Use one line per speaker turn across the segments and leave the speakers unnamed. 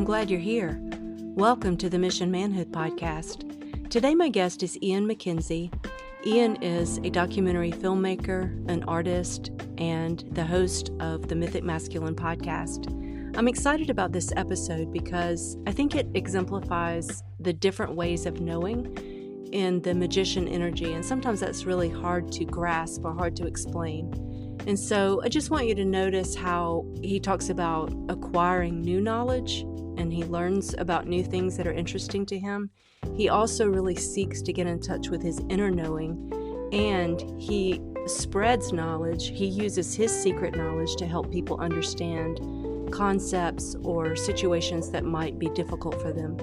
I'm glad you're here. Welcome to the Mission Manhood podcast. Today my guest is Ian MacKenzie. Ian is a documentary filmmaker, an artist, and the host of the Mythic Masculine podcast. I'm excited about this episode because I think it exemplifies the different ways of knowing in the magician energy, and sometimes that's really hard to grasp or hard to explain. And so I just want you to notice how he talks about acquiring new knowledge and he learns about new things that are interesting to him. He also really seeks to get in touch with his inner knowing, and he spreads knowledge. He uses his secret knowledge to help people understand concepts or situations that might be difficult for them.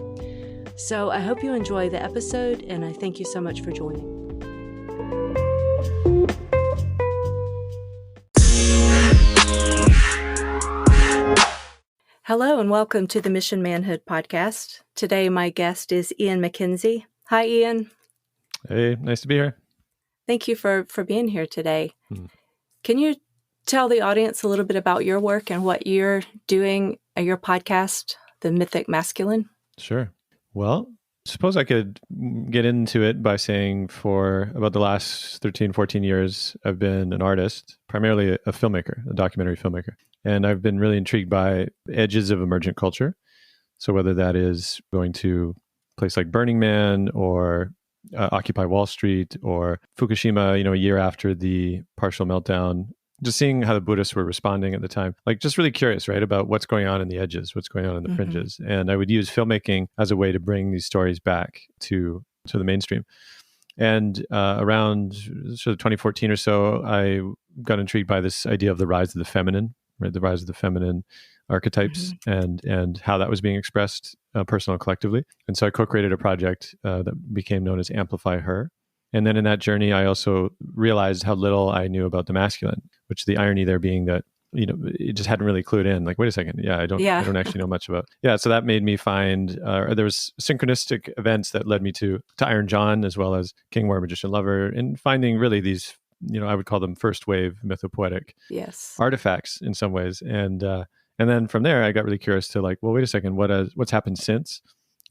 So I hope you enjoy the episode, and I thank you so much for joining. Hello and welcome to the Mission Manhood podcast. Today my guest is Ian MacKenzie. Hi, Ian.
Hey, nice to be here.
Thank you for being here today. Can you tell the audience a little bit about your work and what you're doing at your podcast, The Mythic Masculine?
Sure. Well, suppose I could get into it by saying for about the last 13, 14 years, I've been an artist, primarily a filmmaker, a documentary filmmaker. And I've been really intrigued by edges of emergent culture. So whether that is going to a place like Burning Man or Occupy Wall Street or Fukushima, a year after the partial meltdown, just seeing how the Buddhists were responding at the time, like just really curious, right, about what's going on in the edges, what's going on in the fringes. And I would use filmmaking as a way to bring these stories back to the mainstream. And around sort of 2014 or so, I got intrigued by this idea of the rise of the feminine, right? The rise of the feminine archetypes and how that was being expressed personal and collectively. And so I co-created a project that became known as Amplify Her. And then in that journey, I also realized how little I knew about the masculine, which the irony there being that, it just hadn't really clued in. Like, wait a second. I don't actually know much about. So that made me find, there was synchronistic events that led me to Iron John, as well as King Warrior Magician Lover, and finding really these, I would call them first wave mythopoetic artifacts in some ways. And then from there, I got really curious to like, well, wait a second, what's happened since?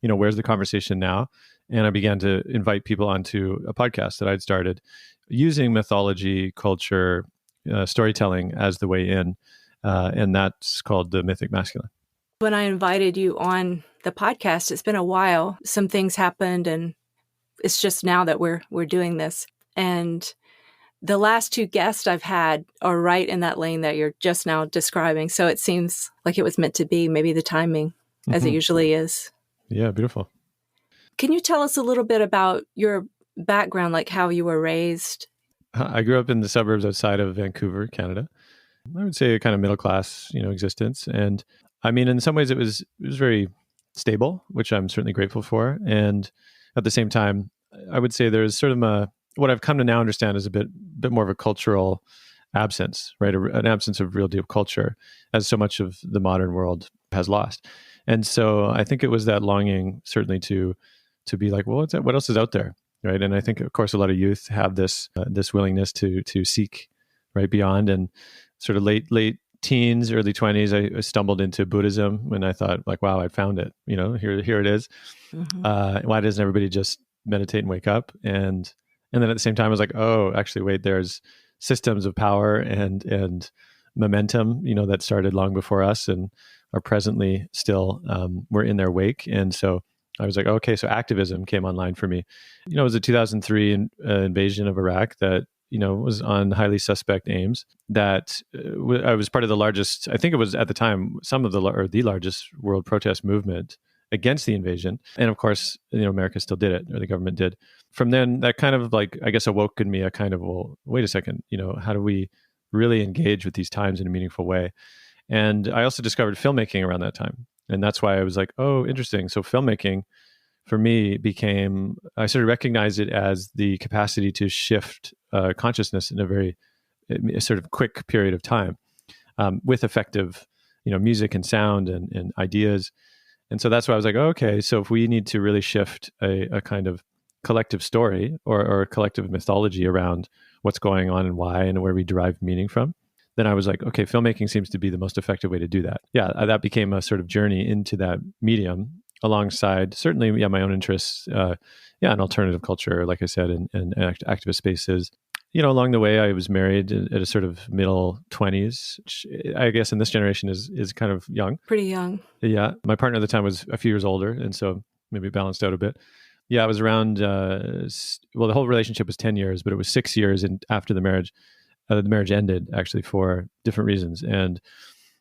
Where's the conversation now? And I began to invite people onto a podcast that I'd started using mythology, culture, storytelling as the way in. And that's called the Mythic Masculine.
When I invited you on the podcast, it's been a while. Some things happened, and it's just now that we're doing this. And the last two guests I've had are right in that lane that you're just now describing. So it seems like it was meant to be, maybe the timing, as it usually is.
Yeah, beautiful.
Can you tell us a little bit about your background, like how you were raised?
I grew up in the suburbs outside of Vancouver, Canada. I would say a kind of middle class, existence. And I mean, in some ways it was very stable, which I'm certainly grateful for. And at the same time, I would say there's sort of what I've come to now understand is a bit more of a cultural absence, right? An absence of real deep culture, as so much of the modern world has lost. And so I think it was that longing certainly to be like, well, what else is out there, right? And I think, of course, a lot of youth have this willingness to seek right beyond. And sort of late teens, early 20s, I stumbled into Buddhism, and I thought, like, wow, I found it. Here it is. Why doesn't everybody just meditate and wake up? And then at the same time, I was like, oh, actually, wait, there's systems of power and momentum, that started long before us and are presently still, we're in their wake. And so I was like, okay, so activism came online for me. It was a 2003 invasion of Iraq that, was on highly suspect aims, that I was part of the largest, I think it was at the time, the largest world protest movement against the invasion. And of course, America still did it, or the government did. From then, that kind of like, I guess, awoke in me a kind of, well, wait a second, how do we really engage with these times in a meaningful way? And I also discovered filmmaking around that time. And that's why I was like, oh, interesting. So filmmaking for me I sort of recognized it as the capacity to shift consciousness in a sort of quick period of time with effective, music and sound and ideas. And so that's why I was like, oh, okay, so if we need to really shift a kind of collective story or a collective mythology around what's going on and why and where we derive meaning from, then I was like, okay, filmmaking seems to be the most effective way to do that. Yeah, that became a sort of journey into that medium alongside certainly, my own interests, in alternative culture, like I said, and activist spaces. Along the way, I was married at a sort of middle 20s, which I guess in this generation is kind of young.
Pretty young.
Yeah. My partner at the time was a few years older, and so maybe balanced out a bit. Yeah, it was around, the whole relationship was 10 years, but it was 6 years after the marriage. The marriage ended actually for different reasons. And,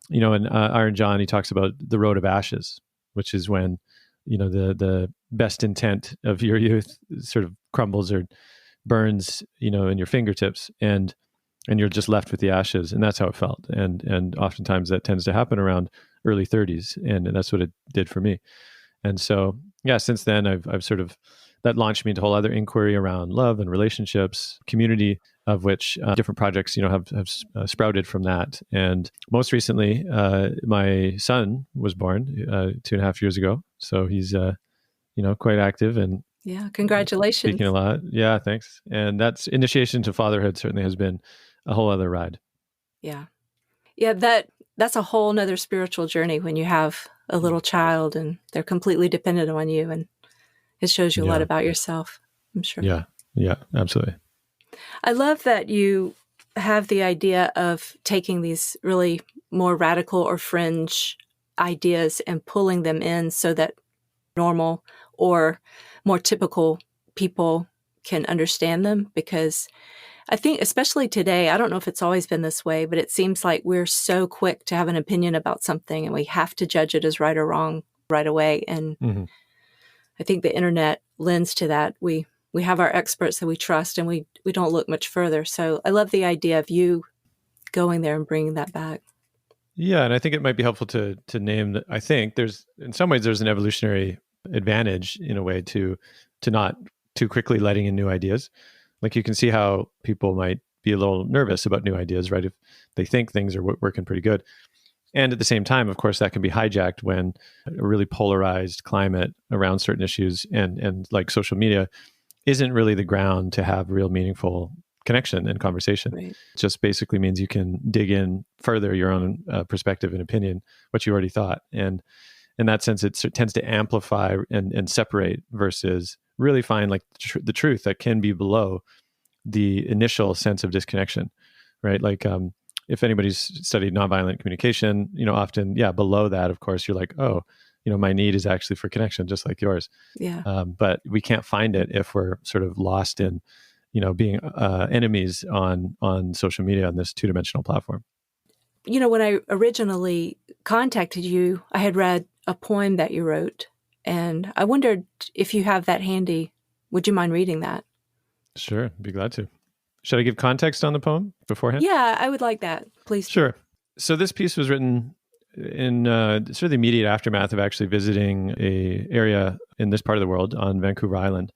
in Iron John, he talks about the road of ashes, which is when, the best intent of your youth sort of crumbles or burns, in your fingertips, and you're just left with the ashes. And that's how it felt. And oftentimes that tends to happen around early 30s. And that's what it did for me. And so, yeah, since then I've sort of, that launched me into a whole other inquiry around love and relationships, community, of which different projects, have sprouted from that. And most recently, my son was born 2.5 years ago. So he's, quite active and
yeah, congratulations.
Speaking a lot. Yeah, thanks. And that's initiation to fatherhood certainly has been a whole other ride.
Yeah. Yeah, that's a whole nother spiritual journey when you have a little child and they're completely dependent on you, and it shows you a lot about yourself, I'm sure.
Yeah, absolutely.
I love that you have the idea of taking these really more radical or fringe ideas and pulling them in so that normal or more typical people can understand them, because I think especially today, I don't know if it's always been this way, but it seems like we're so quick to have an opinion about something and we have to judge it as right or wrong right away. And I think the internet lends to that. We have our experts that we trust, and we don't look much further. So I love the idea of you going there and bringing that back.
Yeah, and I think it might be helpful to name that. I think there's an evolutionary advantage in a way to not too quickly letting in new ideas. Like you can see how people might be a little nervous about new ideas, right? If they think things are working pretty good. And at the same time, of course, that can be hijacked when a really polarized climate around certain issues and like social media isn't really the ground to have real meaningful connection and conversation.
Right.
It just basically means you can dig in further your own perspective and opinion, what you already thought. And in that sense, it tends to amplify and separate versus really find like the truth that can be below the initial sense of disconnection, right? Like if anybody's studied nonviolent communication, often, below that, of course, you're like, oh, my need is actually for connection, just like yours.
Yeah.
But we can't find it if we're sort of lost in, being enemies on social media on this two-dimensional platform.
When I originally contacted you, I had read a poem that you wrote, and I wondered if you have that handy. Would you mind reading that?
Sure, be glad to. Should I give context on the poem beforehand?
Yeah, I would like that, please.
Sure. So this piece was written in sort of the immediate aftermath of actually visiting a area in this part of the world on Vancouver Island,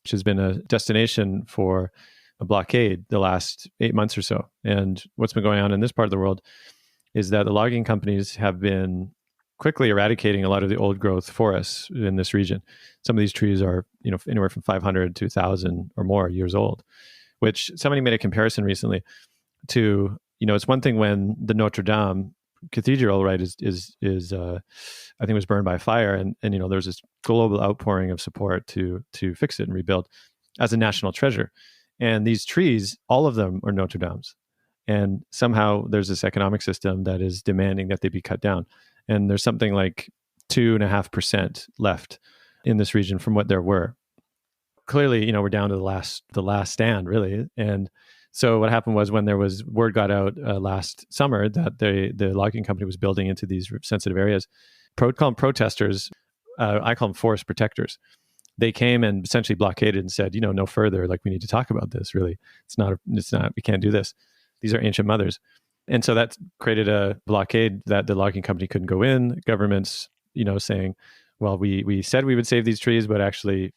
which has been a destination for a blockade the last 8 months or so. And what's been going on in this part of the world is that the logging companies have been quickly eradicating a lot of the old growth forests in this region. Some of these trees are, anywhere from 500 to 1,000 or more years old, which somebody made a comparison recently to, it's one thing when the Notre Dame Cathedral, right, is I think was burned by fire, and there's this global outpouring of support to fix it and rebuild as a national treasure. And these trees, all of them are Notre Dames, and somehow there's this economic system that is demanding that they be cut down. And there's something like 2.5% left in this region from what there were. Clearly, we're down to the last stand, really. And so what happened was when there was word got out last summer that the logging company was building into these sensitive areas, call them protesters, I call them forest protectors. They came and essentially blockaded and said, no further, like we need to talk about this, really. It's not, we can't do this. These are ancient mothers. And so that created a blockade that the logging company couldn't go in. Governments, saying, well, we said we would save these trees, but actually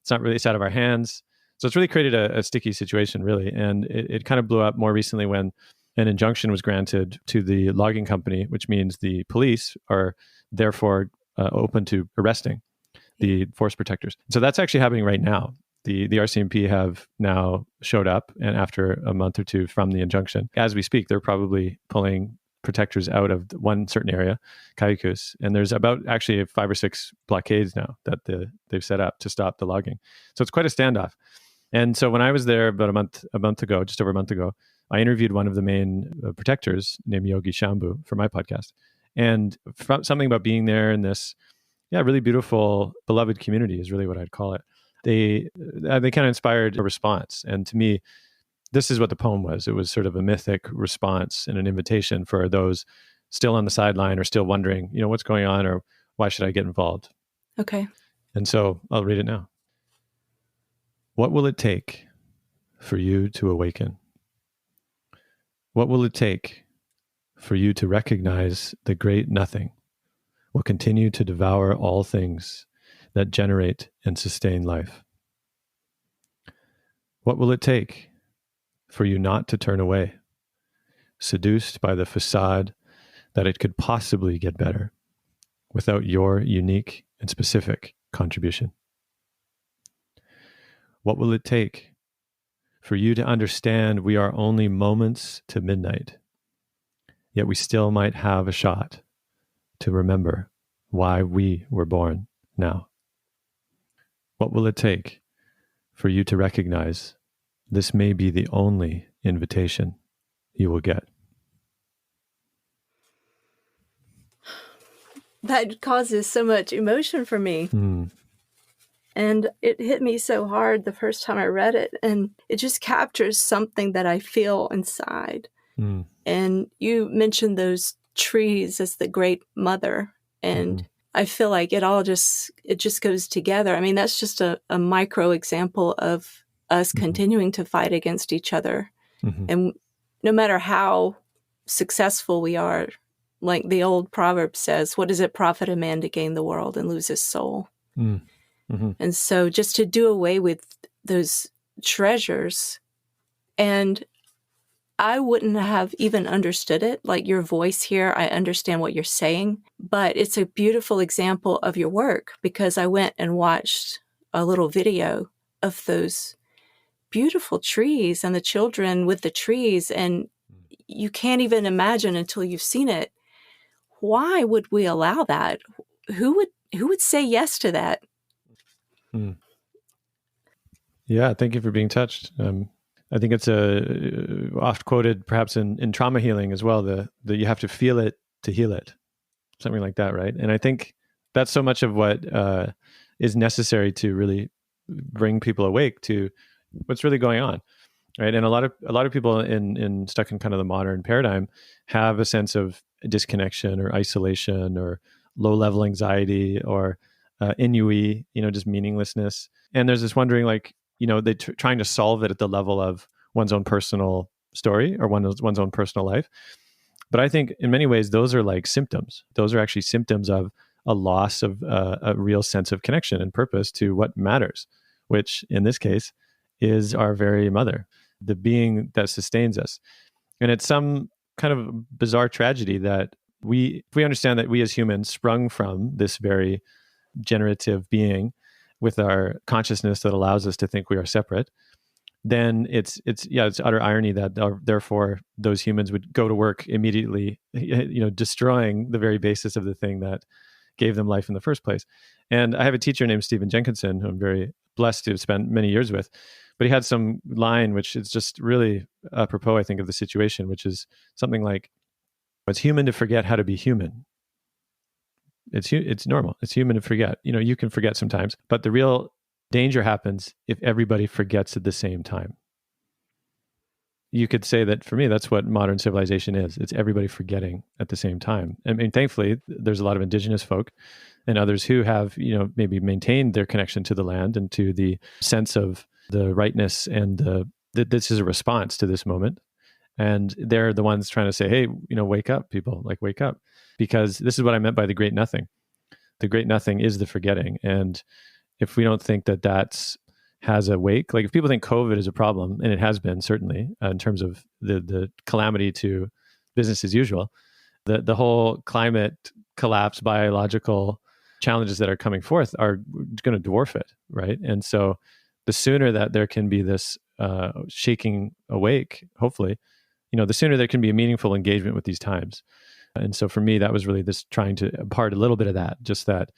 it's not really, it's out of our hands. So it's really created a sticky situation, really. And it kind of blew up more recently when an injunction was granted to the logging company, which means the police are therefore open to arresting the forest protectors. So that's actually happening right now. the RCMP have now showed up, and after a month or two from the injunction, as we speak, they're probably pulling protectors out of one certain area, Cayucos, and there's about actually 5 or 6 blockades now that they've set up to stop the logging. So it's quite a standoff. And so when I was there about a month ago, just over a month ago, I interviewed one of the main protectors named Yogi Shambhu for my podcast. And something about being there in this, really beautiful, beloved community is really what I'd call it. They kind of inspired a response. And to me, this is what the poem was. It was sort of a mythic response and an invitation for those still on the sideline or still wondering, what's going on or why should I get involved?
Okay.
And so I'll read it now. What will it take for you to awaken? What will it take for you to recognize the great nothing will continue to devour all things that generate and sustain life? What will it take for you not to turn away, seduced by the facade that it could possibly get better without your unique and specific contribution? What will it take for you to understand we are only moments to midnight, yet we still might have a shot to remember why we were born now? What will it take for you to recognize this may be the only invitation you will get?
That causes so much emotion for me. And it hit me so hard the first time I read it. And it just captures something that I feel inside. And you mentioned those trees as the great mother. And I feel like it just goes together. I mean, that's just a micro example of us continuing to fight against each other. And no matter how successful we are, like the old proverb says, what does it profit a man to gain the world and lose his soul? And so just to do away with those treasures, and I wouldn't have even understood it. Like your voice here, I understand what you're saying, but it's a beautiful example of your work because I went and watched a little video of those beautiful trees and the children with the trees, and you can't even imagine until you've seen it. Why would we allow that? Who would say yes to that?
Yeah, thank you for being touched. I think it's oft quoted perhaps in trauma healing as well, that you have to feel it to heal it, something like that, right? And I think that's so much of what is necessary to really bring people awake to what's really going on, right? And a lot of people in stuck in kind of the modern paradigm have a sense of disconnection or isolation or low-level anxiety or ennui, just meaninglessness. And there's this wondering, like, they trying to solve it at the level of one's own personal story or one's own personal life. But I think in many ways, those are like symptoms. Those are actually symptoms of a loss of a real sense of connection and purpose to what matters, which in this case is our very mother, the being that sustains us. And it's some kind of bizarre tragedy that if we understand that we as humans sprung from this very generative being with our consciousness that allows us to think we are separate, then it's utter irony that therefore those humans would go to work immediately, destroying the very basis of the thing that gave them life in the first place. And I have a teacher named Stephen Jenkinson, who I'm very blessed to have spent many years with, but he had some line which is just really apropos, I think, of the situation, which is something like, it's human to forget how to be human. It's normal. It's human to forget. You can forget sometimes, but the real danger happens if everybody forgets at the same time. You could say that for me, that's what modern civilization is. It's everybody forgetting at the same time. I mean, thankfully, there's a lot of indigenous folk and others who have, maybe maintained their connection to the land and to the sense of the rightness and that this is a response to this moment. And they're the ones trying to say, hey, wake up, people, like wake up. Because this is what I meant by the great nothing. The great nothing is the forgetting. And if we don't think that has a wake, like if people think COVID is a problem, and it has been certainly in terms of the calamity to business as usual, the whole climate collapse, biological challenges that are coming forth are going to dwarf it, right? And so the sooner that there can be this shaking awake, hopefully, the sooner there can be a meaningful engagement with these times. And so for me, that was really this trying to impart a little bit of that, just that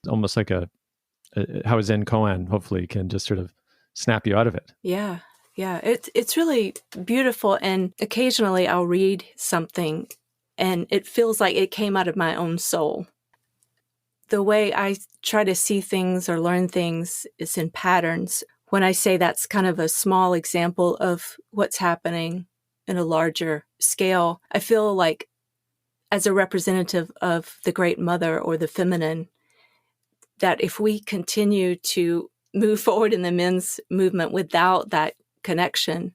almost like how a Zen koan hopefully can just sort of snap you out of it.
Yeah. Yeah. It's really beautiful. And occasionally I'll read something and it feels like it came out of my own soul. The way I try to see things or learn things is in patterns. When I say that's kind of a small example of what's happening in a larger scale, I feel like as a representative of the Great Mother or the feminine, that if we continue to move forward in the men's movement without that connection,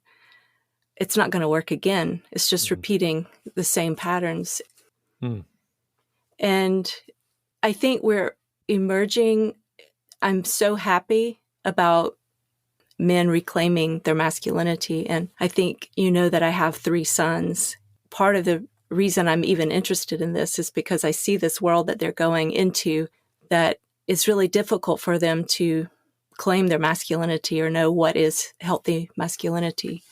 it's not going to work again. It's just repeating the same patterns. And I think we're emerging. I'm so happy about men reclaiming their masculinity. And I think that I have 3 sons. Part of the reason I'm even interested in this is because I see this world that they're going into that it's really difficult for them to claim their masculinity or know what is healthy masculinity.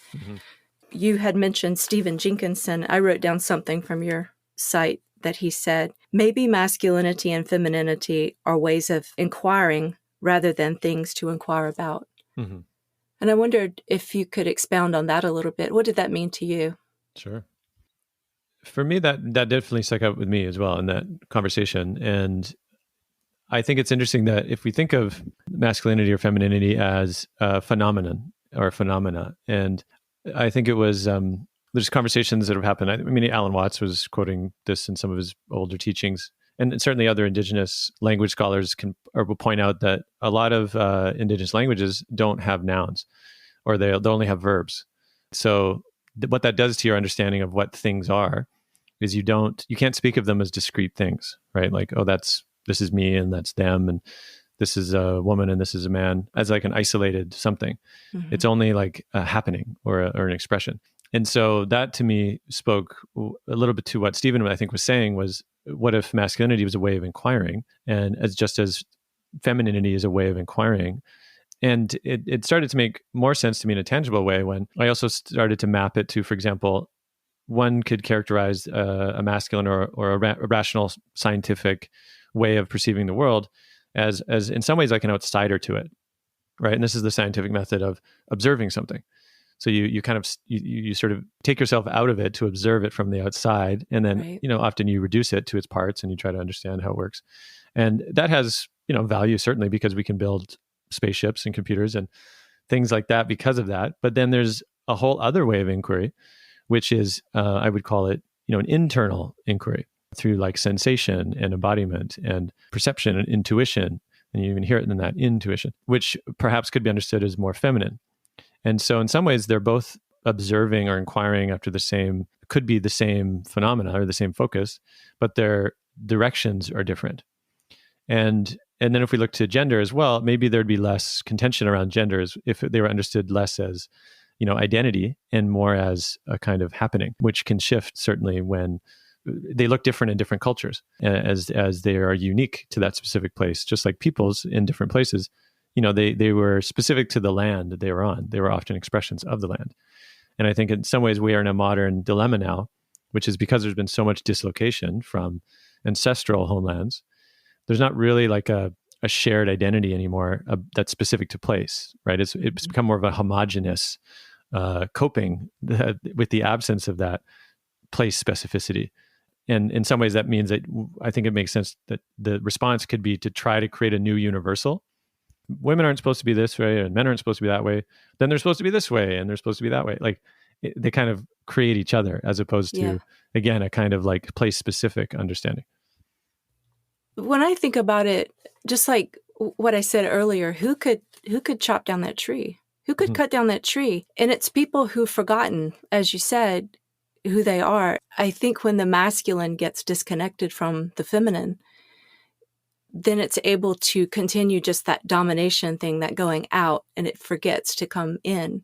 You had mentioned Stephen Jenkinson. I wrote down something from your site that he said, maybe masculinity and femininity are ways of inquiring rather than things to inquire about. And I wondered if you could expound on that a little bit. What did that mean to you?
Sure. For me, that definitely stuck out with me as well in that conversation. And I think it's interesting that if we think of masculinity or femininity as a phenomenon or phenomena, and I think it was there's conversations that have happened. I mean, Alan Watts was quoting this in some of his older teachings, and certainly other indigenous language scholars will point out that a lot of indigenous languages don't have nouns, or they'll only have verbs. So what that does to your understanding of what things are is you can't speak of them as discrete things, right? Like, oh, this is me and that's them, and this is a woman and this is a man, as like an isolated something. It's only like a happening or an expression. And so that to me spoke a little bit to what Stephen, I think, was saying was, what if masculinity was a way of inquiring, and just as femininity is a way of inquiring? And it started to make more sense to me in a tangible way when I also started to map it to, for example, one could characterize a masculine or a rational scientific way of perceiving the world as in some ways like an outsider to it, right? And this is the scientific method of observing something. So you kind of you sort of take yourself out of it to observe it from the outside, and then often you reduce it to its parts and you try to understand how it works. And that has value certainly, because we can build spaceships and computers and things like that because of that. But then there's a whole other way of inquiry, which is I would call it an internal inquiry through like sensation and embodiment and perception and intuition. And you even hear it in that intuition, which perhaps could be understood as more feminine. And so in some ways, they're both observing or inquiring after could be the same phenomena or the same focus, but their directions are different. And then if we look to gender as well, maybe there'd be less contention around genders if they were understood less as, identity and more as a kind of happening, which can shift certainly when they look different in different cultures, as they are unique to that specific place, just like peoples in different places. They were specific to the land that they were on. They were often expressions of the land. And I think in some ways we are in a modern dilemma now, which is because there's been so much dislocation from ancestral homelands. There's not really like a shared identity anymore that's specific to place, right? It's become more of a homogenous coping with the absence of that place specificity. And in some ways that means that I think it makes sense that the response could be to try to create a new universal. Women aren't supposed to be this way and men aren't supposed to be that way. Then they're supposed to be this way and they're supposed to be that way. Like they kind of create each other as opposed to, again, a kind of like place specific understanding.
When I think about it, just like what I said earlier, who could chop down that tree? Who could cut down that tree? And it's people who've forgotten, as you said, who they are. I think when the masculine gets disconnected from the feminine, then it's able to continue just that domination thing, that going out, and it forgets to come in.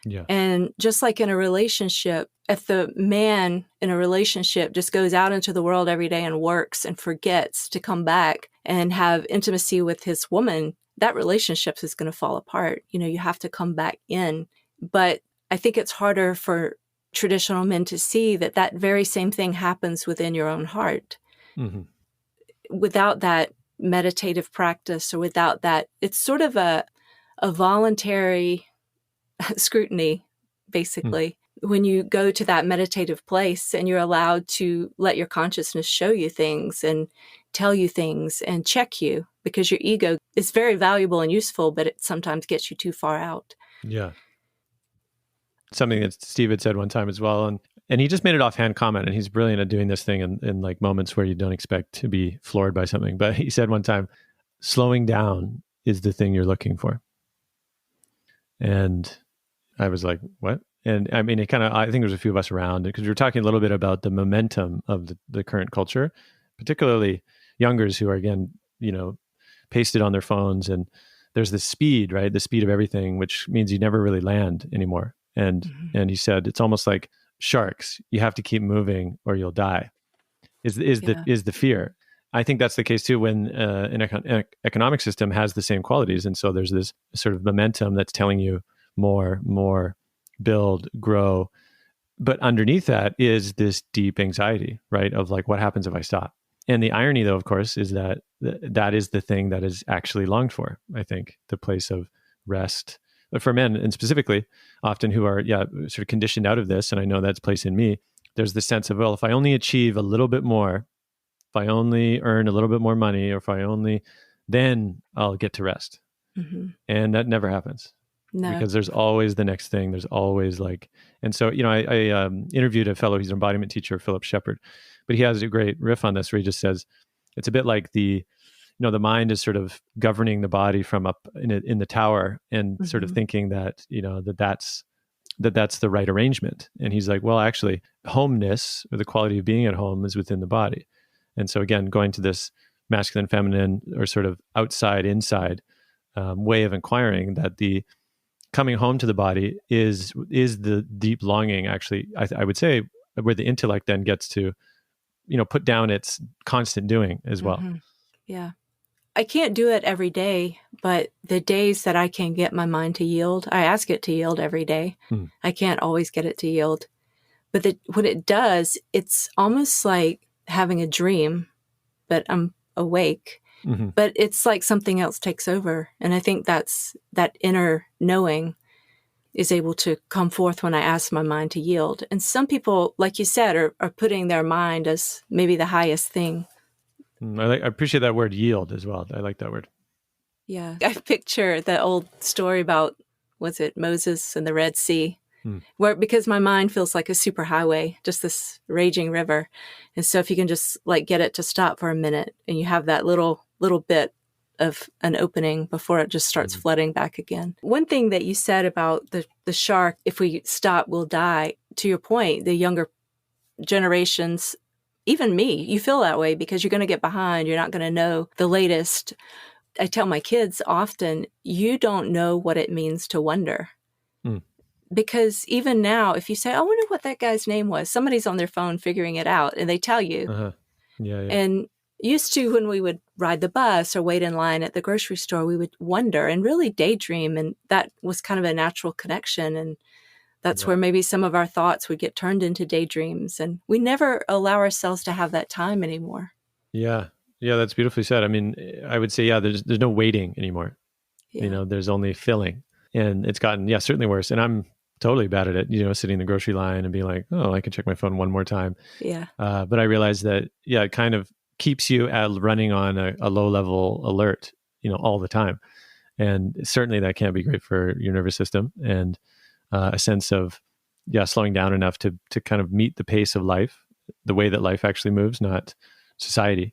Yeah.
And just like in a relationship, if the man in a relationship just goes out into the world every day and works and forgets to come back and have intimacy with his woman that relationship is going to fall apart. You have to come back in. But I think it's harder for traditional men to see that that very same thing happens within your own heart.
Mm-hmm.
Without that meditative practice, or without that, it's sort of a voluntary scrutiny, basically. When you go to that meditative place and you're allowed to let your consciousness show you things and tell you things and check you, because your ego is very valuable and useful, but it sometimes gets you too far out.
Yeah. Something that Steve had said one time as well. And he just made it offhand comment, and he's brilliant at doing this thing in like moments where you don't expect to be floored by something. But he said one time, slowing down is the thing you're looking for. And I was like, what? And I mean, I think there's a few of us around, because we were talking a little bit about the momentum of the current culture, particularly youngers who are, again, pasted on their phones. And there's this speed, right? The speed of everything, which means you never really land anymore. And he said, it's almost like sharks. You have to keep moving or you'll die, is the fear. I think that's the case too when an economic system has the same qualities. And so there's this sort of momentum that's telling you more, build, grow. But underneath that is this deep anxiety, right? Of like, what happens if I stop? And the irony, though, of course, is that that is the thing that is actually longed for. I think the place of rest, but for men, and specifically often who are, sort of conditioned out of this. And I know that's place in me. There's this sense of, well, if I only achieve a little bit more, if I only earn a little bit more money, or then I'll get to rest. Mm-hmm. And that never happens. No. Because there's always the next thing. There's always and so, I interviewed a fellow, he's an embodiment teacher, Philip Shepard, but he has a great riff on this where he just says, it's a bit like the mind is sort of governing the body from up in the tower, and mm-hmm. sort of thinking that, that's the right arrangement. And he's like, well, actually, homeness, or the quality of being at home, is within the body. And so again, going to this masculine, feminine, or sort of outside, inside way of inquiring, that the coming home to the body is the deep longing, actually, I would say, where the intellect then gets to, put down its constant doing as well.
Mm-hmm. Yeah. I can't do it every day, but the days that I can get my mind to yield, I ask it to yield every day. I can't always get it to yield. But when it does, it's almost like having a dream, but I'm awake. Mm-hmm. But it's like something else takes over. And I think that's that inner knowing is able to come forth when I ask my mind to yield. And some people, like you said, are putting their mind as maybe the highest thing.
I appreciate that word, yield, as well. I like that word.
Yeah. I picture the old story about, was it Moses and the Red Sea? Because my mind feels like a superhighway, just this raging river. And so if you can just get it to stop for a minute, and you have that little bit of an opening before it just starts flooding back again. One thing that you said about the shark, if we stop, we'll die. To your point, the younger generations, even me, you feel that way because you're going to get behind. You're not going to know the latest. I tell my kids often, you don't know what it means to wonder. Because even now, if you say, I wonder what that guy's name was, somebody's on their phone figuring it out, and they tell you.
Uh-huh. Yeah.
And used to, when we would ride the bus or wait in line at the grocery store, we would wonder and really daydream. And that was kind of a natural connection. And that's where maybe some of our thoughts would get turned into daydreams. And we never allow ourselves to have that time anymore.
Yeah. Yeah, that's beautifully said. I mean, I would say, there's no waiting anymore. Yeah. There's only filling. And it's gotten, certainly worse. And I'm totally bad at it, sitting in the grocery line and being like, oh, I can check my phone one more time.
Yeah.
But I realized that, it kind of keeps you running on a low level alert, all the time. And certainly that can't be great for your nervous system, and a sense of, slowing down enough to kind of meet the pace of life, the way that life actually moves, not society.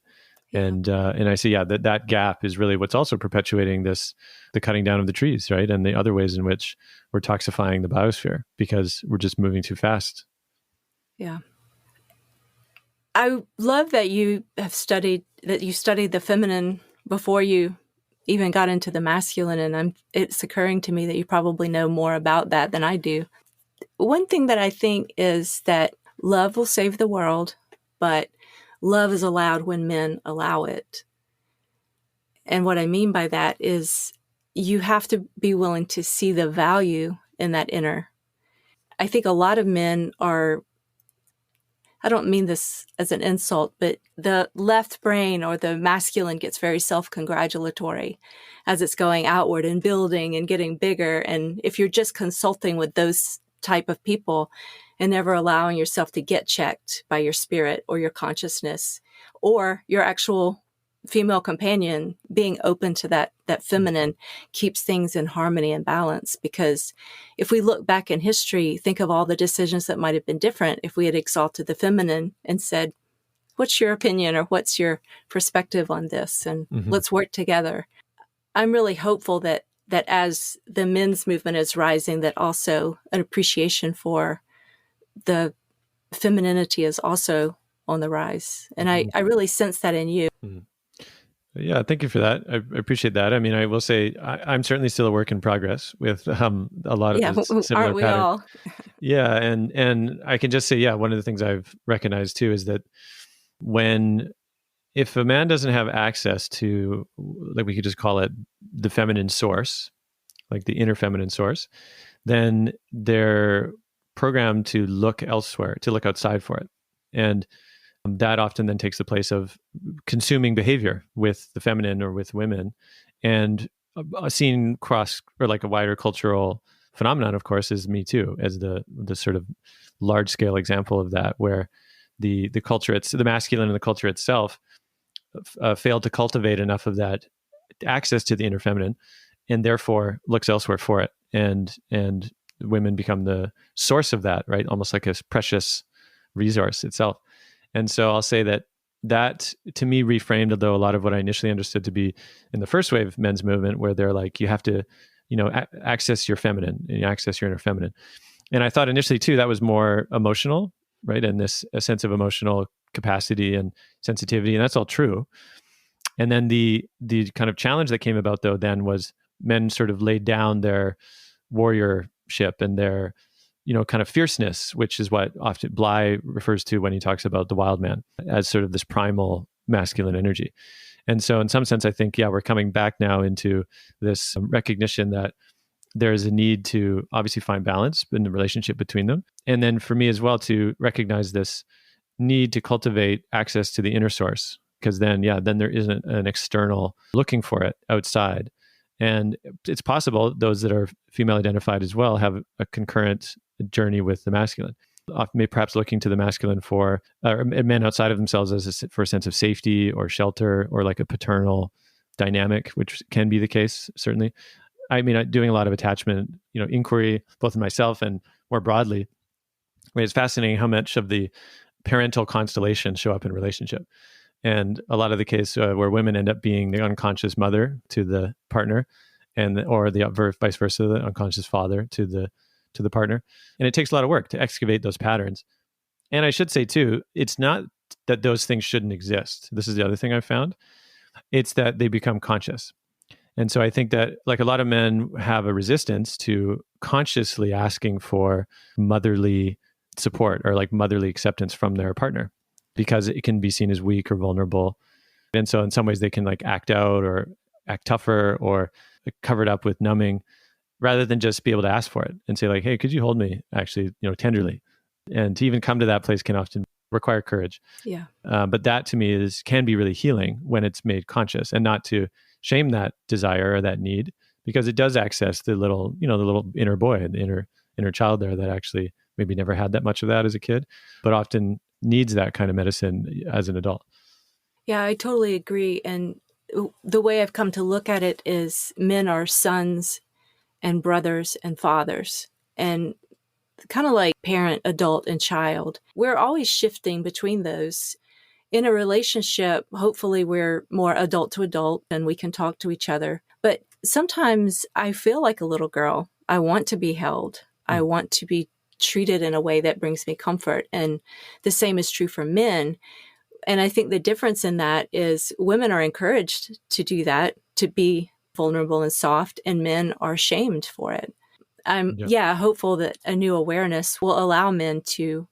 Yeah. And I see, that gap is really what's also perpetuating the cutting down of the trees, right? And the other ways in which we're toxifying the biosphere because we're just moving too fast.
Yeah. I love that you studied the feminine before you even got into the masculine. And it's occurring to me that you probably know more about that than I do. One thing that I think is that love will save the world, but love is allowed when men allow it. And what I mean by that is you have to be willing to see the value in that inner. I think a lot of men are, I don't mean this as an insult, but the left brain or the masculine gets very self-congratulatory as it's going outward and building and getting bigger. And if you're just consulting with those type of people and never allowing yourself to get checked by your spirit or your consciousness or your actual female companion, being open to that feminine keeps things in harmony and balance. Because if we look back in history, think of all the decisions that might have been different if we had exalted the feminine and said, what's your opinion or what's your perspective on this? And let's work together. I'm really hopeful that as the men's movement is rising, that also an appreciation for the femininity is also on the rise. And I really sense that in you.
Yeah, thank you for that. I appreciate that. I mean, I will say I'm certainly still a work in progress with a lot of those similar
aren't we
patterns.
all?
Yeah, and I can just say, yeah, one of the things I've recognized too is that if a man doesn't have access to, like we could just call it the feminine source, like the inner feminine source, then they're programmed to look elsewhere, to look outside for it. And that often then takes the place of consuming behavior with the feminine or with women. And seen cross, or like a wider cultural phenomenon, of course, is Me Too as the sort of large scale example of that, where the culture, the masculine and the culture itself failed to cultivate enough of that access to the inner feminine, and therefore looks elsewhere for it. And women become the source of that, right? Almost like a precious resource itself. And so I'll say that to me reframed, although a lot of what I initially understood to be in the first wave men's movement, where they're like, you have to, access your feminine and access your inner feminine. And I thought initially too, that was more emotional, right? And a sense of emotional capacity and sensitivity. And that's all true. And then the kind of challenge that came about though, then was men sort of laid down their warriorship and their, kind of fierceness, which is what often Bly refers to when he talks about the wild man as sort of this primal masculine energy. And so in some sense, I think, we're coming back now into this recognition that there is a need to obviously find balance in the relationship between them. And then for me as well, to recognize this need to cultivate access to the inner source, because then there isn't an external looking for it outside. And it's possible those that are female identified as well have a concurrent journey with the masculine, perhaps looking to the masculine for men outside of themselves for a sense of safety or shelter, or like a paternal dynamic, which can be the case, certainly. I mean, doing a lot of attachment, inquiry, both in myself and more broadly. I mean, it's fascinating how much of the parental constellations show up in relationship. And a lot of the case where women end up being the unconscious mother to the partner, or the vice versa, the unconscious father to the partner. And it takes a lot of work to excavate those patterns. And I should say too, it's not that those things shouldn't exist. This is the other thing I've found. It's that they become conscious. And so I think that like a lot of men have a resistance to consciously asking for motherly support or like motherly acceptance from their partner, because it can be seen as weak or vulnerable. And so in some ways they can like act out or act tougher or cover it up with numbing, rather than just be able to ask for it and say like, hey, could you hold me actually, tenderly? And to even come to that place can often require courage.
Yeah.
But that to me can be really healing when it's made conscious, and not to shame that desire or that need, because it does access the little, the little inner boy, the inner child there that actually maybe never had that much of that as a kid, but often needs that kind of medicine as an adult.
Yeah, I totally agree. And the way I've come to look at it is men are sons and brothers and fathers, and kind of like parent, adult, and child. We're always shifting between those. In a relationship, hopefully we're more adult to adult and we can talk to each other. But sometimes I feel like a little girl. I want to be held. I want to be treated in a way that brings me comfort. And the same is true for men. And I think the difference in that is women are encouraged to do that, to be vulnerable and soft, and men are shamed for it. I'm hopeful that a new awareness will allow men to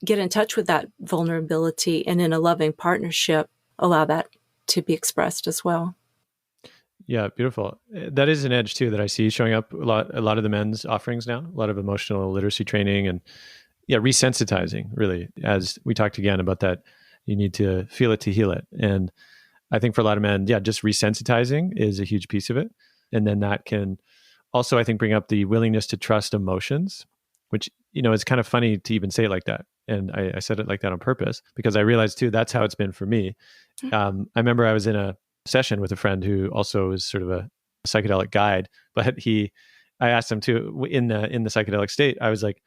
get in touch with that vulnerability, and in a loving partnership, allow that to be expressed as well.
Yeah, beautiful. That is an edge too that I see showing up a lot of the men's offerings now, a lot of emotional literacy training and resensitizing really, as we talked again about that, you need to feel it to heal it. And I think for a lot of men, just resensitizing is a huge piece of it. And then that can also, I think, bring up the willingness to trust emotions, which, it's kind of funny to even say it like that. And I said it like that on purpose because I realized too, that's how it's been for me. I remember I was in a session with a friend who also is sort of a psychedelic guide, but I asked him to, in the psychedelic state, I was like,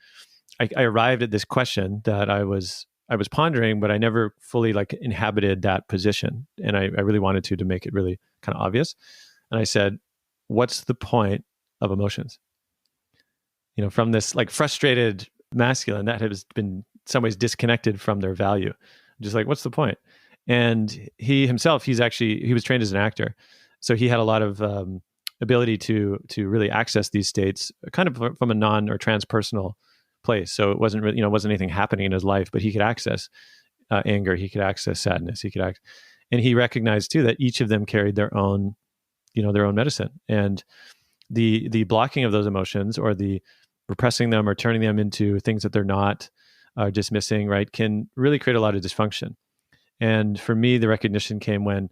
I arrived at this question that I was pondering, but I never fully like inhabited that position. And I really wanted to make it really kind of obvious. And I said, what's the point of emotions? From this like frustrated masculine that has been in some ways disconnected from their value. Just like, what's the point? And he himself, he was trained as an actor. So he had a lot of ability to really access these states kind of from a non or transpersonal place. So it wasn't really, wasn't anything happening in his life, but he could access anger, he could access sadness, and he recognized too that each of them carried their own medicine. And the blocking of those emotions or the repressing them or turning them into things that they're not, dismissing, right, can really create a lot of dysfunction. And for me, the recognition came when,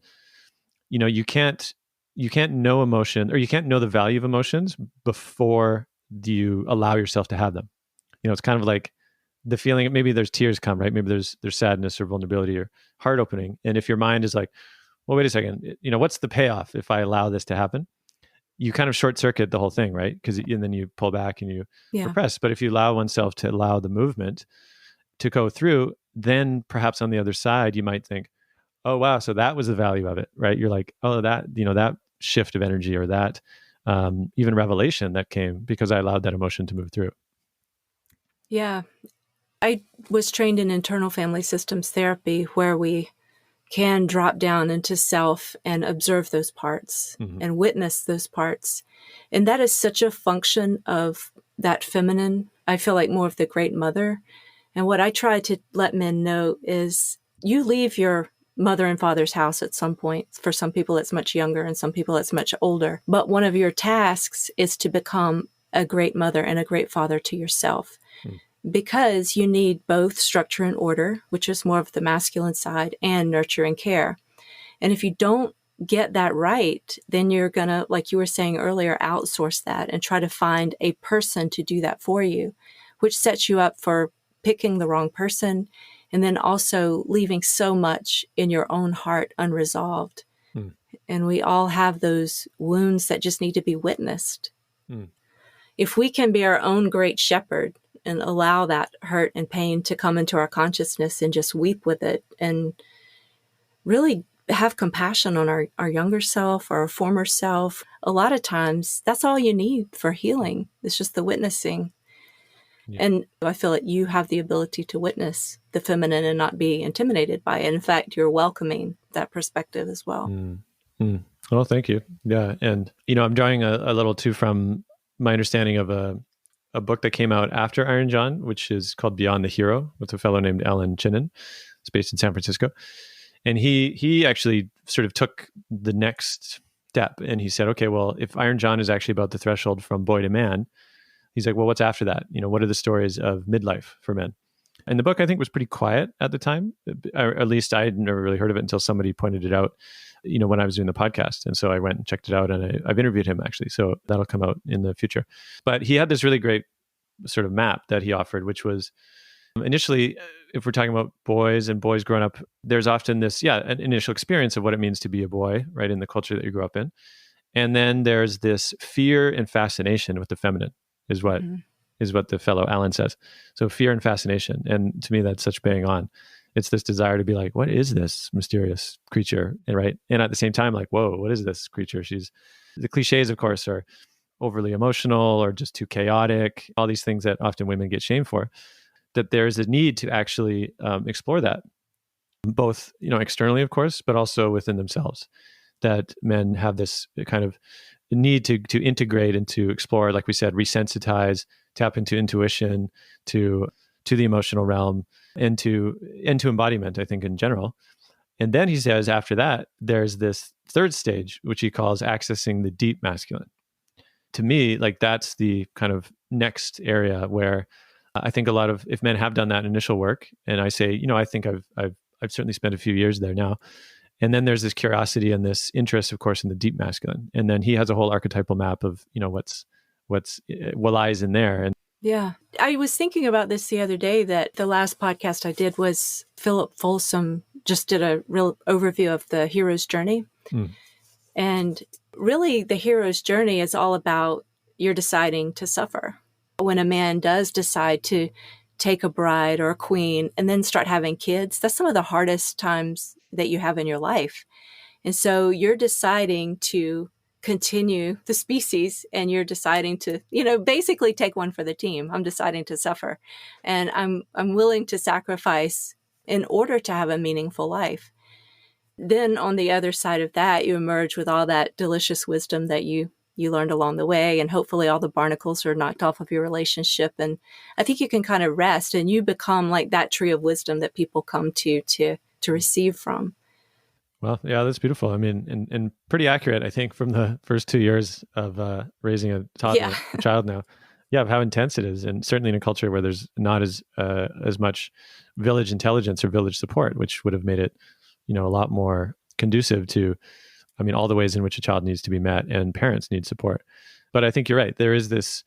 you can't know emotion, or you can't know the value of emotions before you allow yourself to have them. It's kind of like the feeling, maybe there's tears come, right? Maybe there's sadness or vulnerability or heart opening. And if your mind is like, well, wait a second, what's the payoff if I allow this to happen? You kind of short circuit the whole thing, right? And then you pull back and you repress. But if you allow oneself to allow the movement to go through, then perhaps on the other side, you might think, oh, wow, so that was the value of it, right? You're like, oh, that shift of energy or that even revelation that came because I allowed that emotion to move through.
Yeah. I was trained in internal family systems therapy where we can drop down into self and observe those parts and witness those parts. And that is such a function of that feminine, I feel like more of the great mother. And what I try to let men know is you leave your mother and father's house at some point. For some people, it's much younger and some people it's much older. But one of your tasks is to become a great mother and a great father to yourself. Because you need both structure and order, which is more of the masculine side, and nurture and care. And if you don't get that right, then you're going to, like you were saying earlier, outsource that and try to find a person to do that for you, which sets you up for picking the wrong person and then also leaving so much in your own heart unresolved. And we all have those wounds that just need to be witnessed. If we can be our own great shepherd, and allow that hurt and pain to come into our consciousness and just weep with it and really have compassion on our younger self or our former self. A lot of times that's all you need for healing. It's just the witnessing. Yeah. And I feel like you have the ability to witness the feminine and not be intimidated by it. In fact, you're welcoming that perspective as well.
Well, thank you. Yeah. And, I'm drawing a little too from my understanding of a book that came out after Iron John, which is called Beyond the Hero, with a fellow named Alan Chinen. It's based in San Francisco. And he actually sort of took the next step and he said, okay, well, if Iron John is actually about the threshold from boy to man, he's like, well, what's after that? What are the stories of midlife for men? And the book, I think, was pretty quiet at the time. Or at least I had never really heard of it until somebody pointed it out, when I was doing the podcast. And so I went and checked it out and I've interviewed him actually. So that'll come out in the future. But he had this really great sort of map that he offered, which was initially, if we're talking about boys and boys growing up, there's often this, an initial experience of what it means to be a boy, right, in the culture that you grew up in. And then there's this fear and fascination with the feminine is what the fellow Alan says. So fear and fascination. And to me, that's such bang on. It's this desire to be like, what is this mysterious creature? And right. And at the same time, like, whoa, what is this creature? The cliches, of course, are overly emotional or just too chaotic, all these things that often women get shamed for, that there's a need to actually explore that, both, externally, of course, but also within themselves, that men have this kind of need to integrate and to explore, like we said, resensitize, tap into intuition, to the emotional realm, and to embodiment, I think, in general. And then he says after that, there's this third stage, which he calls accessing the deep masculine. To me, like that's the kind of next area where I think a lot of, if men have done that initial work, and I say, I think I've certainly spent a few years there now. And then there's this curiosity and this interest, of course, in the deep masculine. And then he has a whole archetypal map of, what lies in there. And
yeah, I was thinking about this the other day, that the last podcast I did was Philip Folsom just did a real overview of the hero's journey. And really the hero's journey is all about you're deciding to suffer. When a man does decide to take a bride or a queen and then start having kids, that's some of the hardest times that you have in your life. And so you're deciding to continue the species, and you're deciding to, basically take one for the team. I'm deciding to suffer, and I'm willing to sacrifice in order to have a meaningful life. Then on the other side of that, you emerge with all that delicious wisdom that you learned along the way, and hopefully all the barnacles are knocked off of your relationship. And I think you can kind of rest, and you become like that tree of wisdom that people come to receive from.
Well, yeah, that's beautiful. I mean, and pretty accurate, I think, from the first 2 years of raising a toddler, a child now. Yeah, of how intense it is. And certainly in a culture where there's not as much village intelligence or village support, which would have made it, a lot more conducive to, all the ways in which a child needs to be met and parents need support. But I think you're right. There is this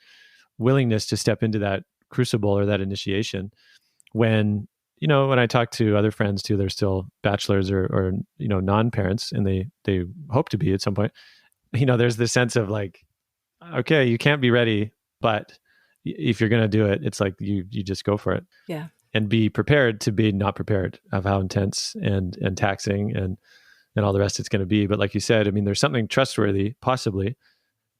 willingness to step into that crucible or that initiation when I talk to other friends too, they're still bachelors or non-parents, and they hope to be at some point. There's this sense of like, okay, you can't be ready, but if you're going to do it, it's like you just go for it.
Yeah.
And be prepared to be not prepared of how intense and taxing and all the rest it's going to be. But like you said, there's something trustworthy possibly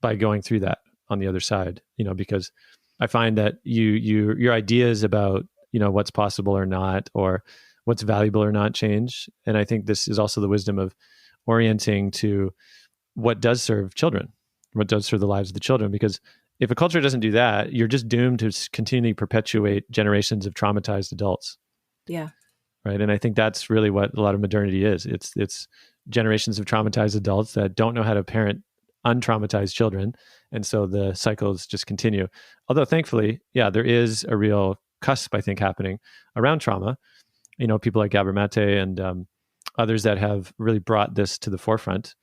by going through that on the other side, because I find that your ideas about what's possible or not, or what's valuable or not change. And I think this is also the wisdom of orienting to what does serve children, what does serve the lives of the children. Because if a culture doesn't do that, you're just doomed to continually perpetuate generations of traumatized adults.
Yeah.
Right. And I think that's really what a lot of modernity is. It's generations of traumatized adults that don't know how to parent untraumatized children. And so the cycles just continue. Although thankfully, yeah, there is a real cusp, I think, happening around trauma. People like Gabor Mate and others that have really brought this to the forefront.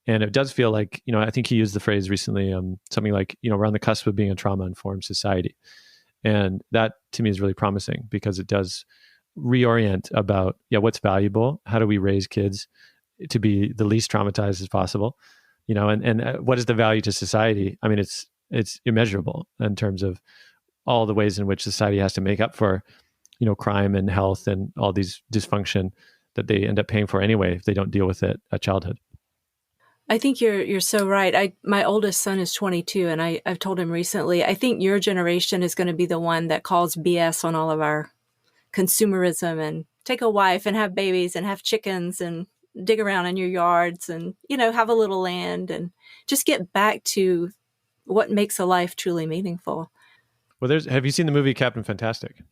And it does feel like, I think he used the phrase recently, something like, we're on the cusp of being a trauma-informed society. And that to me is really promising because it does reorient about, what's valuable? How do we raise kids to be the least traumatized as possible? And what is the value to society? It's immeasurable in terms of all the ways in which society has to make up for, crime and health and all these dysfunction that they end up paying for anyway if they don't deal with it at childhood.
I think you're so right. My oldest son is 22, and I've told him recently, I think your generation is going to be the one that calls BS on all of our consumerism and take a wife and have babies and have chickens and dig around in your yards and, have a little land and just get back to what makes a life truly meaningful.
Well, have you seen the movie Captain Fantastic?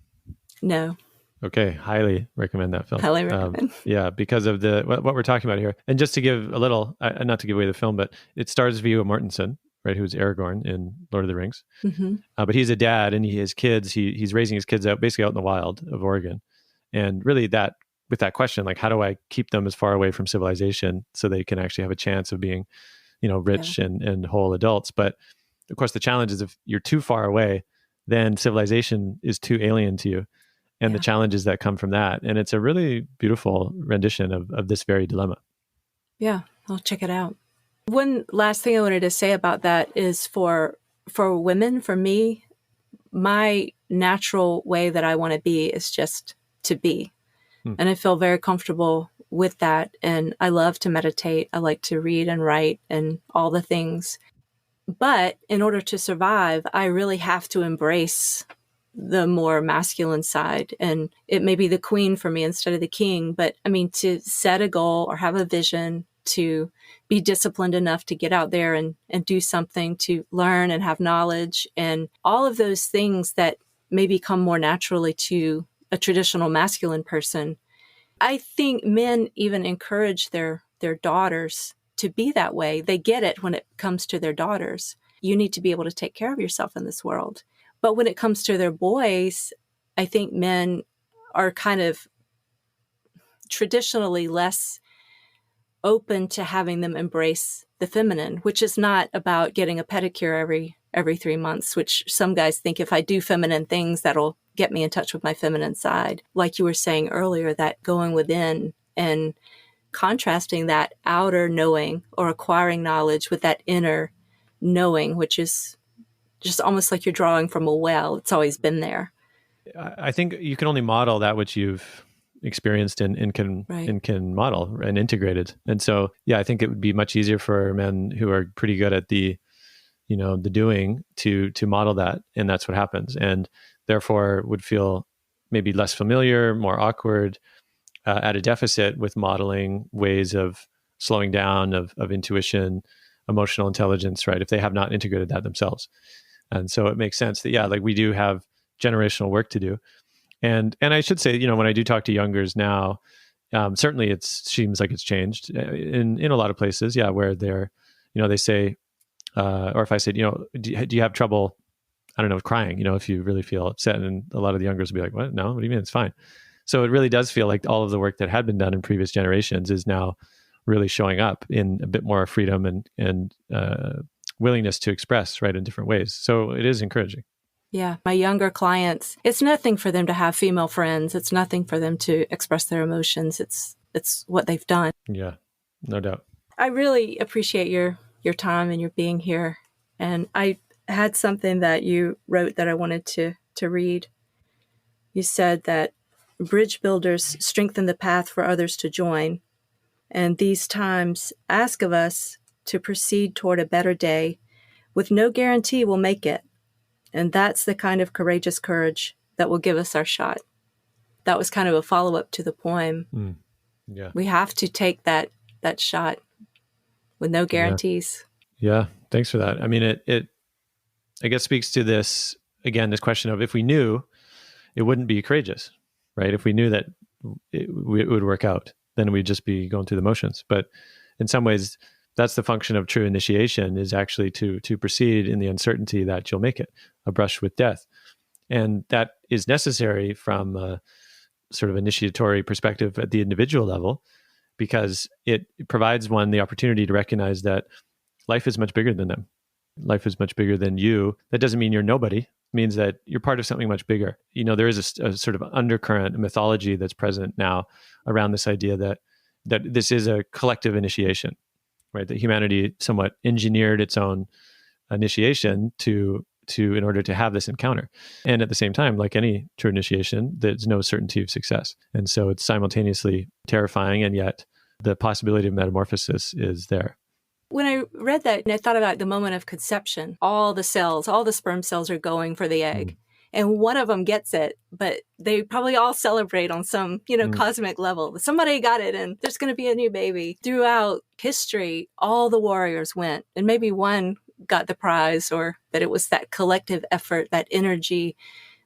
No.
Okay, highly recommend that film.
Highly recommend.
Yeah, because of what we're talking about here. And just to give a little, not to give away the film, but it stars Viggo Mortensen, right, who's Aragorn in Lord of the Rings.
Mm-hmm.
But he's a dad, and he has kids. He's raising his kids basically out in the wild of Oregon. And really with that question, like, how do I keep them as far away from civilization so they can actually have a chance of being, rich and whole adults? But of course, the challenge is if you're too far away, then civilization is too alien to you. And the challenges that come from that. And it's a really beautiful rendition of this very dilemma.
Yeah, I'll check it out. One last thing I wanted to say about that is for women, for me, my natural way that I want to be is just to be. And I feel very comfortable with that. And I love to meditate. I like to read and write and all the things. But in order to survive, I really have to embrace the more masculine side. And it may be the queen for me instead of the king. But to set a goal or have a vision, to be disciplined enough to get out there and do something, to learn and have knowledge, and all of those things that maybe come more naturally to a traditional masculine person. I think men even encourage their daughters to be that way. They get it when it comes to their daughters. You need to be able to take care of yourself in this world. But when it comes to their boys, I think men are kind of traditionally less open to having them embrace the feminine, which is not about getting a pedicure every 3 months, which some guys think if I do feminine things, that'll get me in touch with my feminine side. Like you were saying earlier, that going within and contrasting that outer knowing or acquiring knowledge with that inner knowing, which is just almost like you're drawing from a well. It's always been there.
I think you can only model that which you've experienced and can model and integrated. And so, yeah, I think it would be much easier for men who are pretty good at the doing to model that. And that's what happens. And therefore would feel maybe less familiar, more awkward, at a deficit with modeling ways of slowing down, of intuition, emotional intelligence, right? If they have not integrated that themselves. And so it makes sense that, yeah, like we do have generational work to do. And I should say, when I do talk to youngers now, certainly it seems like it's changed in a lot of places, yeah, where they're, they say, or if I said, do you have trouble, I don't know, crying, if you really feel upset, and a lot of the youngers will be like, what? No, what do you mean? It's fine. So it really does feel like all of the work that had been done in previous generations is now really showing up in a bit more freedom and willingness to express, right, in different ways. So it is encouraging.
Yeah. My younger clients, it's nothing for them to have female friends. It's nothing for them to express their emotions. It's what they've done.
Yeah, no doubt.
I really appreciate your time and your being here. And I had something that you wrote that I wanted to read. You said that bridge builders strengthen the path for others to join. And these times ask of us to proceed toward a better day with no guarantee we'll make it. And that's the kind of courageous courage that will give us our shot. That was kind of a follow-up to the poem.
Yeah.
We have to take that shot with no guarantees.
Yeah. Thanks for that. I mean, it I guess speaks to this, again, this question of if we knew, it wouldn't be courageous, right? If we knew that it would work out, then we'd just be going through the motions. But in some ways, that's the function of true initiation, is actually to proceed in the uncertainty that you'll make it, a brush with death. And that is necessary from a sort of initiatory perspective at the individual level, because it provides one the opportunity to recognize that life is much bigger than them. Life is much bigger than you. That doesn't mean you're nobody. It means that you're part of something much bigger. There is a sort of undercurrent mythology that's present now around this idea that this is a collective initiation, right? That humanity somewhat engineered its own initiation in order to have this encounter. And at the same time, like any true initiation, there's no certainty of success. And so it's simultaneously terrifying, and yet the possibility of metamorphosis is there.
When I read that, I thought about the moment of conception. All the sperm cells are going for the egg. And one of them gets it, but they probably all celebrate on some, cosmic level. Somebody got it, and there's going to be a new baby. Throughout history, all the warriors went, and maybe one got the prize, or that it was that collective effort, that energy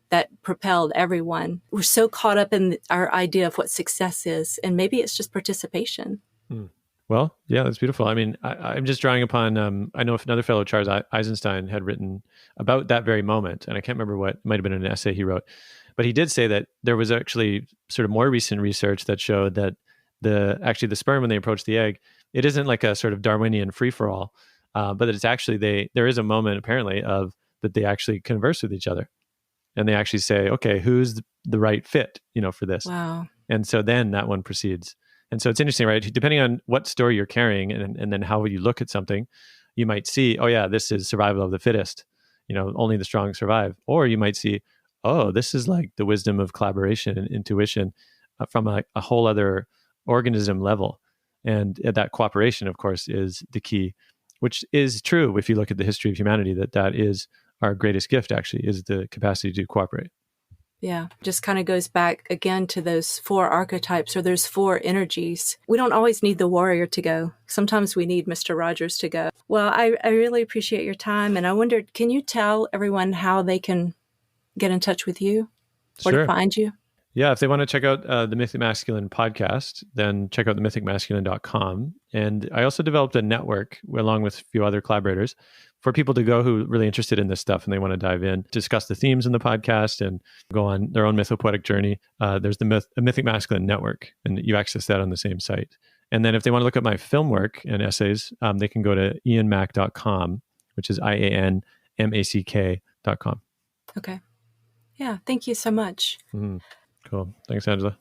that propelled everyone. We're so caught up in our idea of what success is, and maybe it's just participation.
Well, yeah, that's beautiful. I mean, I'm just drawing upon, I know another fellow, Charles Eisenstein, had written about that very moment, and I can't remember what, it might have been an essay he wrote, but he did say that there was actually sort of more recent research that showed that the sperm, when they approach the egg, it isn't like a sort of Darwinian free-for-all, but that it's actually, there is a moment apparently that they actually converse with each other, and they actually say, okay, who's the right fit, for this?
Wow.
And so then that one proceeds. And so it's interesting, right? Depending on what story you're carrying and then how you look at something, you might see, oh yeah, this is survival of the fittest, only the strong survive. Or you might see, oh, this is like the wisdom of collaboration and intuition from a whole other organism level. And that cooperation, of course, is the key, which is true if you look at the history of humanity, that is our greatest gift, actually, is the capacity to cooperate.
Yeah, just kind of goes back again to those 4 archetypes, or those 4 energies. We don't always need the warrior to go. Sometimes we need Mr. Rogers to go. Well, I really appreciate your time. And I wondered, can you tell everyone how they can get in touch with you or
Sure.
to find you?
Yeah, if they want to check out the Mythic Masculine podcast, then check out themythicmasculine.com. And I also developed a network along with a few other collaborators for people to go who are really interested in this stuff and they want to dive in, discuss the themes in the podcast and go on their own mythopoetic journey. There's the Mythic Masculine network, and you access that on the same site. And then if they want to look at my film work and essays, they can go to ianmac.com, which is IANMACK.com.
Okay. Yeah. Thank you so much.
Mm-hmm. Cool. Thanks, Angela.